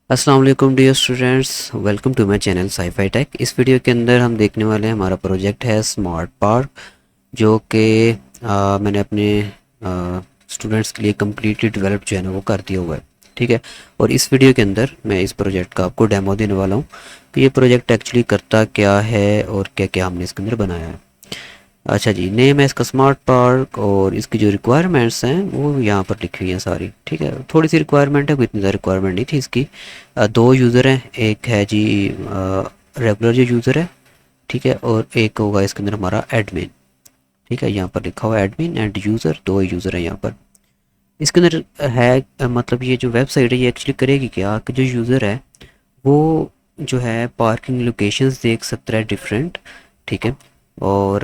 अस्सलाम वालेकुम dear students, welcome to my channel scifi tech. इस वीडियो के अंदर हम देखने वाले हैं, हमारा प्रोजेक्ट है स्मार्ट पार्क, जो कि मैंने अपने स्टूडेंट्स के लिए कम्प्लीटली डेवलप जो है ना वो कर दिया हुआ है। ठीक है। और इस वीडियो के अंदर मैं इस प्रोजेक्ट का आपको डेमो देने वाला हूँ कि ये प्रोजेक्ट एक्चुअली करता क्या है और क्या क्या हमने इसके अंदर बनाया है। अच्छा जी, नेम है इसका स्मार्ट पार्क, और इसकी जो रिक्वायरमेंट्स हैं वो यहाँ पर लिखी हुई हैं सारी। ठीक है, थोड़ी सी रिक्वायरमेंट है, कोई इतनी ज़्यादा रिक्वायरमेंट नहीं थी इसकी। दो यूज़र हैं, एक है जी रेगुलर जो यूज़र है, ठीक है, और एक होगा इसके अंदर हमारा एडमिन। ठीक है, यहाँ पर लिखा हुआ है एडमिन एंड यूज़र, दो यूज़र हैं यहाँ पर। इसके अंदर है मतलब ये जो वेबसाइट है ये एक्चुअली करेगी क्या कि जो यूज़र है वो जो है पार्किंग लोकेशंस देख सकता है डिफरेंट। ठीक है, और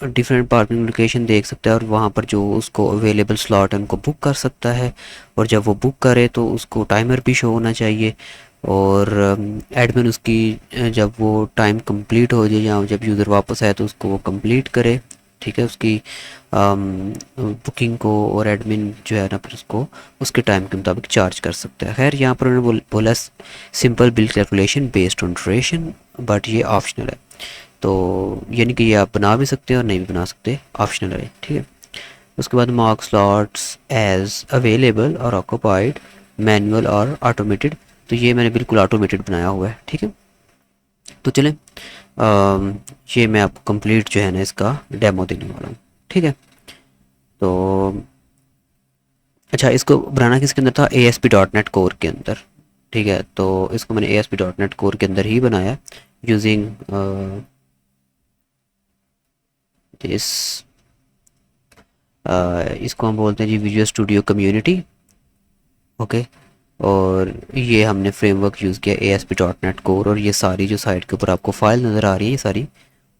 डिफरेंट पार्किंग लोकेशन देख सकता है, और वहाँ पर जो उसको अवेलेबल स्लॉट है उनको बुक कर सकता है। और जब वो बुक करे तो उसको टाइमर भी शो होना चाहिए। और एडमिन उसकी जब वो टाइम कंप्लीट हो जाए या जब यूज़र वापस आए तो उसको वो कंप्लीट करे। ठीक है, उसकी बुकिंग को, और एडमिन जो है ना फिर उसको उसके टाइम के मुताबिक चार्ज कर सकता है। खैर यहाँ पर उन्होंने बोला simple bill calculation based on duration, but ये ऑप्शनल है। तो यानी कि ये आप बना भी सकते हैं और नहीं भी बना सकते, ऑप्शनल है। ठीक है, उसके बाद मार्क स्लॉट्स एज अवेलेबल और ऑक्यूपाइड, मैनुअल और ऑटोमेटेड। तो ये मैंने बिल्कुल ऑटोमेटेड बनाया हुआ है। ठीक है, तो चलें ये मैं आपको कंप्लीट जो है ना इसका डेमो देने वाला हूँ। ठीक है, तो अच्छा, इसको बनाना किसके अंदर था, A S P dot net core के अंदर। ठीक है, तो इसको मैंने A S P dot net core के अंदर ही बनाया यूजिंग दिस, इसको हम बोलते हैं जी विजुअल स्टूडियो कम्युनिटी। ओके, और ये हमने फ्रेमवर्क यूज़ किया A S P dot net core, और ये सारी जो साइट के ऊपर आपको फाइल नज़र आ रही है ये सारी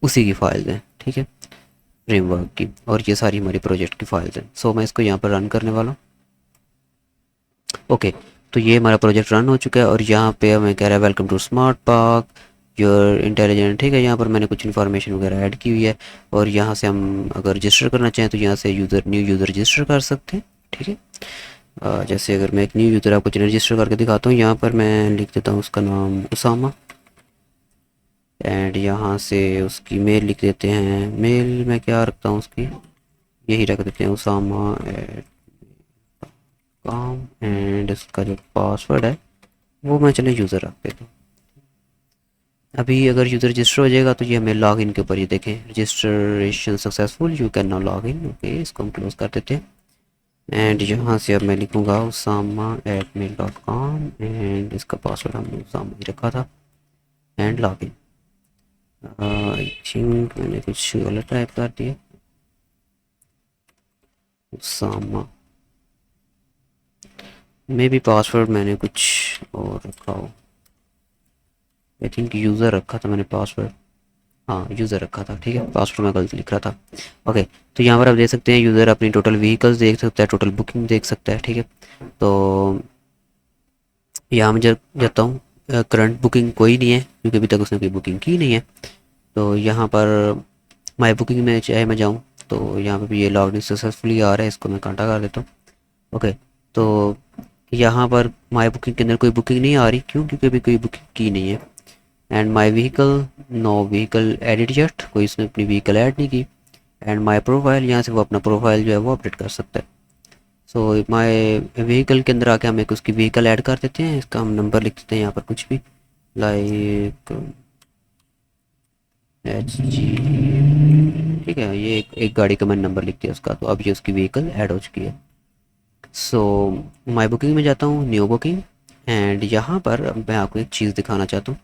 उसी की फाइल्स हैं। ठीक है, फ्रेमवर्क की, और ये सारी हमारी प्रोजेक्ट की फाइल्स हैं। सो मैं इसको यहाँ पर रन करने वाला हूँ। ओके, तो ये हमारा प्रोजेक्ट रन हो चुका है, और यहाँ पे हमें कह रहा है welcome to smart park your intelligent. ठीक है, यहाँ पर मैंने कुछ इन्फॉर्मेशन वगैरह ऐड की हुई है, और यहाँ से हम अगर रजिस्टर करना चाहें तो यहाँ से यूज़र न्यू यूज़र रजिस्टर कर सकते हैं। ठीक है, जैसे अगर मैं एक न्यू यूज़र आपको रजिस्टर करके दिखाता हूँ, यहाँ पर मैं लिख देता हूँ उसका नाम उसामा, एंड यहाँ से उसकी मेल लिख देते हैं। मेल में क्या रखता हूँ उसकी, यही रख देते हैं उसामा एट कॉम, एंड इसका जो पासवर्ड है वो मैं चले यूज़र रख देता हूँ। अभी अगर यूज़र रजिस्टर हो जाएगा तो ये हमें लॉग इन के ऊपर ये देखें, registration successful, you can now log in. Okay, इसको हम क्लोज कर देते हैं, एंड यहाँ से अब मैं लिखूँगा Usama at mail dot com, and इसका पासवर्ड हमने उसामा ही रखा था, and log in. I think मैंने कुछ गलत टाइप कर दिया, उसामा मे बी पासवर्ड मैंने कुछ और रखा हो। आई थिंक यूज़र रखा था मैंने पासवर्ड, हाँ यूज़र रखा था। ठीक है, पासवर्ड मैं गलत लिख रहा था। ओके, तो यहाँ पर आप देख सकते हैं यूज़र अपनी टोटल व्हीकल्स देख सकता है, टोटल बुकिंग देख सकता है। ठीक है, तो यहाँ मैं जाता हूँ, करंट बुकिंग कोई नहीं है क्योंकि अभी तक उसने कोई बुकिंग की नहीं है। तो यहाँ पर माई बुकिंग में चाहे मैं जाऊँ तो यहाँ पे भी ये लॉग इन सक्सेसफुली आ रहा है, इसको मैं कांटा कर देता हूँ। ओके, तो यहाँ पर माई बुकिंग के अंदर कोई बुकिंग नहीं आ रही, क्यों, क्योंकि अभी कोई बुकिंग की नहीं है। And my vehicle, no vehicle edit just, कोई इसने अपनी व्हीकल ऐड नहीं की। एंड माई प्रोफाइल, यहाँ से वो अपना प्रोफाइल जो है वो अपडेट कर सकता है। सो माई व्हीकल के अंदर आके हम एक उसकी व्हीकल ऐड कर देते हैं, इसका हम नंबर लिख देते हैं यहाँ पर कुछ भी, लाइक एच जी। ठीक है, ये एक गाड़ी का मैंने नंबर लिख दिया उसका, तो अब ये उसकी व्हीकल ऐड हो चुकी है। सो माई बुकिंग में जाता हूँ, न्यू बुकिंग, एंड यहाँ पर अब मैं आपको एक चीज़ दिखाना चाहता हूँ।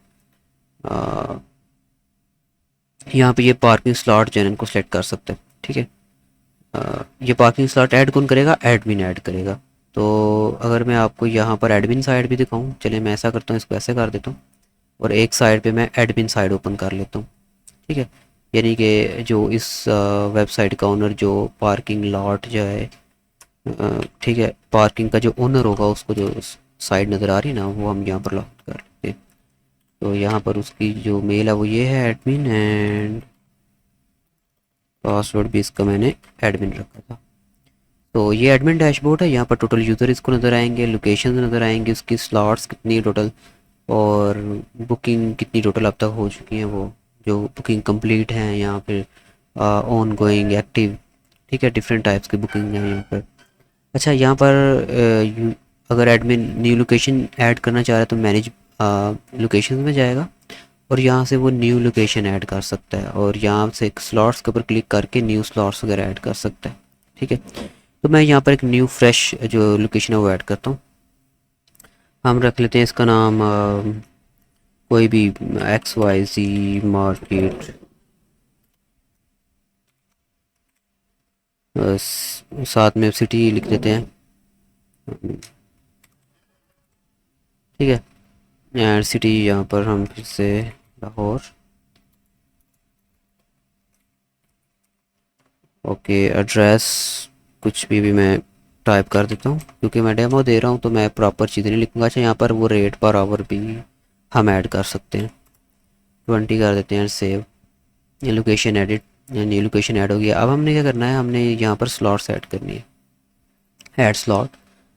यहाँ पे ये पार्किंग स्लॉट जो है इनको सेलेक्ट कर सकते हैं। ठीक है, ये पार्किंग स्लॉट ऐड कौन करेगा, एडमिन ऐड करेगा। तो अगर मैं आपको यहाँ पर एडमिन साइड भी दिखाऊँ, चलिए मैं ऐसा करता हूँ, इसको ऐसे कर देता हूँ, और एक साइड पे मैं एडमिन साइड ओपन कर लेता हूँ। ठीक है, यानी कि जो इस वेबसाइट का ओनर जो पार्किंग लॉट जो है, ठीक है, पार्किंग का जो ओनर होगा उसको जो साइड नज़र आ रही है ना वो हम यहाँ पर लॉक कर लेते हैं। तो यहाँ पर उसकी जो मेल है वो ये है एडमिन, एंड पासवर्ड भी इसका मैंने एडमिन रखा था। तो ये एडमिन डैशबोर्ड है, यहाँ पर टोटल यूज़र इसको नज़र आएंगे, लोकेशन नज़र आएंगे, उसकी स्लॉट्स कितनी टोटल, और बुकिंग कितनी टोटल अब तक हो चुकी हैं, वो जो बुकिंग कंप्लीट हैं या फिर ऑन गोइंग एक्टिव। ठीक है, डिफरेंट टाइप्स की बुकिंग है यहाँ पर। अच्छा, यहाँ पर अगर एडमिन न्यू लोकेशन ऐड करना चाह रहा है तो मैनेज लोकेशन में जाएगा और यहाँ से वो न्यू लोकेशन ऐड कर सकता है, और यहाँ से स्लॉट्स के ऊपर क्लिक करके न्यू स्लॉट्स वगैरह ऐड कर सकता है। ठीक है, तो मैं यहाँ पर एक न्यू फ्रेश जो लोकेशन है वो ऐड करता हूँ। हम रख लेते हैं इसका नाम कोई भी XYZ मार्केट, साथ में सिटी लिख देते हैं। ठीक है, एंड सिटी यहाँ पर हम फिर से लाहौर। ओके, एड्रेस कुछ भी मैं टाइप कर देता हूँ, क्योंकि मैं डेमो दे रहा हूँ तो मैं प्रॉपर चीज़ें नहीं लिखूँगा। अच्छा, यहाँ पर वो रेट पर आवर भी हम ऐड कर सकते हैं, 20 कर देते हैं, सेव। ये लोकेशन एडिट, यानी लोकेशन ऐड हो गया। अब हमने क्या करना है, हमने यहाँ पर स्लॉट्स ऐड करनी है। ऐड स्लॉट,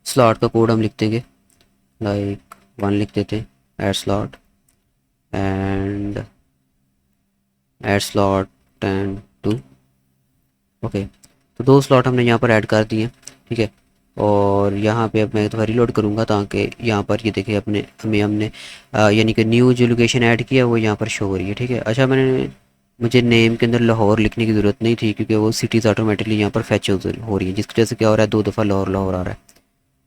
स्लॉट का कोड हम लिख देंगे, लाइक 1 लिख देते हैं, add slot and add slot and 2। Okay, तो 2 स्लॉट हमने यहाँ पर ऐड कर दिए। ठीक है, और यहाँ पे अब मैं तो रीलोड करूँगा ताकि यहाँ पर ये देखिए अपने हमने यानी कि न्यू जो लोकेशन ऐड किया वो यहाँ पर शो हो रही है। ठीक है, अच्छा, मुझे नेम के अंदर लाहौर लिखने की ज़रूरत नहीं थी, क्योंकि वो सिटीज़ ऑटोमेटिकली यहाँ पर फैच हो रही है, जिसकी वजह से क्या हो रहा है, 2 दफ़ा लाहौर लाहौर आ रहा है।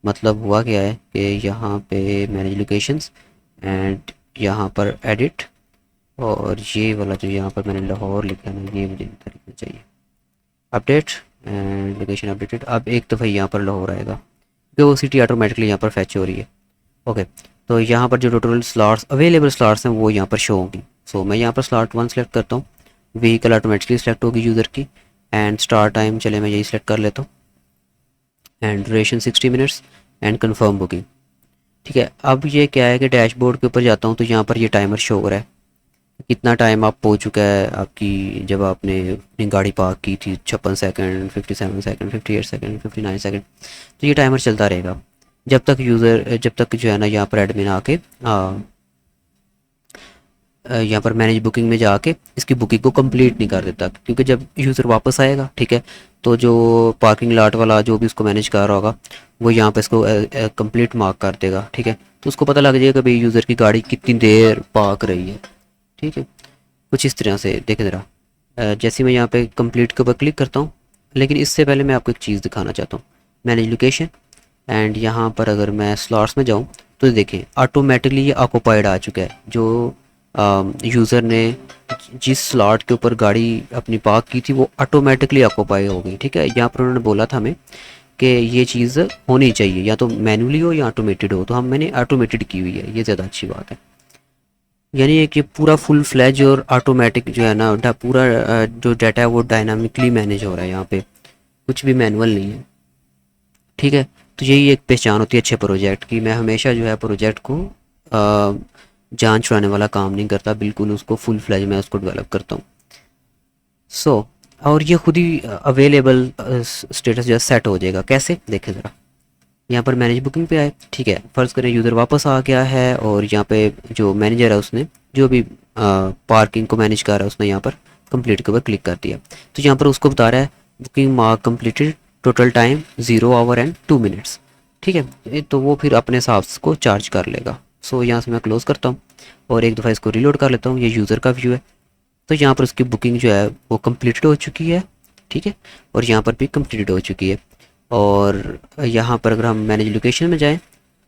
मतलब हुआ क्या है कि यहाँ पे मैनेज लोकेशंस एंड यहाँ पर एडिट, और ये वाला जो यहाँ पर मैंने लाहौर लिखा है ना, ये मुझे इधर लिखना चाहिए, अपडेट एंड लोकेशन अपडेटेड। अब एक दफ़ा यहाँ पर लाहौर आएगा क्योंकि वो सिटी ऑटोमेटिकली यहाँ पर फैच हो रही है। ओके, तो यहाँ पर जो टोटल स्लॉट्स अवेलेबल स्लॉट्स हैं वो यहाँ पर शो होंगी। सो मैं यहाँ पर स्लॉट 1 सेलेक्ट करता हूँ, व्हीकल ऑटोमेटिकली सेलेक्ट होगी यूज़र की, एंड स्टार्ट टाइम चले मैं यही सेलेक्ट कर लेता हूँ, and duration 60 minutes and confirm booking. ठीक है, अब ये क्या है कि डैशबोर्ड के ऊपर जाता हूँ तो यहाँ पर ये टाइमर शो हो रहा है, कितना टाइम आप हो चुका है आपकी, जब आपने अपनी गाड़ी पार्क की थी, 56 सेकंड, 57 सेकंड, 58 सेकंड, 59 सेकंड। तो ये टाइमर चलता रहेगा जब तक जो है ना यहाँ पर एडमिन आके यहाँ पर मैनेज बुकिंग में जाके इसकी बुकिंग को कंप्लीट नहीं कर देता, क्योंकि जब यूज़र वापस आएगा, ठीक है, तो जो पार्किंग लॉट वाला जो भी उसको मैनेज कर रहा होगा वो यहाँ पे इसको कंप्लीट मार्क कर देगा। ठीक है, तो उसको पता लग जाएगा कि भाई यूज़र की गाड़ी कितनी देर पार्क रही है। ठीक है, कुछ इस तरह से देखें ज़रा। जैसे मैं यहाँ पे कंप्लीट के ऊपर क्लिक करता हूँ, लेकिन इससे पहले मैं आपको एक चीज़ दिखाना चाहता हूँ, मैनेज लोकेशन, एंड यहाँ पर अगर मैं स्लॉट्स में जाऊँ तो देखें ऑटोमेटिकली ये ऑक्यूपाइड आ चुका है। जो यूज़र ने जिस स्लॉट के ऊपर गाड़ी अपनी पार्क की थी वो ऑटोमेटिकली ऑक्यूपाई हो गई। ठीक है, यहाँ पर उन्होंने बोला था हमें कि ये चीज़ होनी चाहिए, या तो मैनुअली हो या ऑटोमेटेड हो, तो मैंने ऑटोमेटेड की हुई है, ये ज़्यादा अच्छी बात है। यानी एक ये पूरा फुल फ्लैज और ऑटोमेटिक जो है ना पूरा जो डाटा है वो डायनामिकली मैनेज हो रहा है, यहाँ पे कुछ भी मैनुअल नहीं है। ठीक है, तो यही एक पहचान होती है अच्छे प्रोजेक्ट की। मैं हमेशा जो है प्रोजेक्ट को जान छुड़ाने वाला काम नहीं करता, बिल्कुल उसको फुल फ्लैज में उसको डेवलप करता हूँ। सो और ये खुद ही अवेलेबल स्टेटस जो है सेट हो जाएगा। कैसे, देखें ज़रा, यहाँ पर मैनेज बुकिंग पे आए। ठीक है, फ़र्ज़ करें यूज़र वापस आ गया है और यहाँ पे जो मैनेजर है उसने जो भी पार्किंग को मैनेज कर रहा है उसने यहाँ पर कंप्लीट के ऊपर क्लिक कर दिया, तो यहाँ पर उसको बता रहा है booking mark completed, total time 0 our and 2 minutes. ठीक है, तो वो फिर अपने हिसाब से को चार्ज कर लेगा। सो यहाँ से मैं क्लोज़ करता हूँ और एक दफ़ा इसको रीलोड कर लेता हूँ। ये यूज़र का व्यू है, तो यहाँ पर उसकी बुकिंग जो है वो कंप्लीटेड हो चुकी है। ठीक है, और यहाँ पर भी कंप्लीटेड हो चुकी है। और यहाँ पर अगर हम मैनेज लोकेशन में जाएं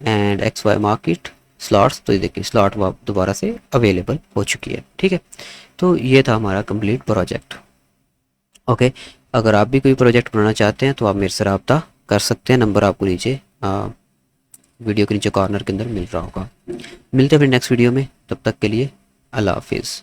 एंड XY मार्केट स्लॉट्स, तो ये देखिए स्लॉट दोबारा से अवेलेबल हो चुकी है। ठीक है, तो ये था हमारा कंप्लीट प्रोजेक्ट। ओके, अगर आप भी कोई प्रोजेक्ट बनाना चाहते हैं तो आप मेरे से रब्ता कर सकते हैं, नंबर आपको नीचे वीडियो के नीचे कॉर्नर के अंदर मिल रहा होगा। मिलते हैं फिर नेक्स्ट वीडियो में, तब तक के लिए अल्लाह हाफिज़।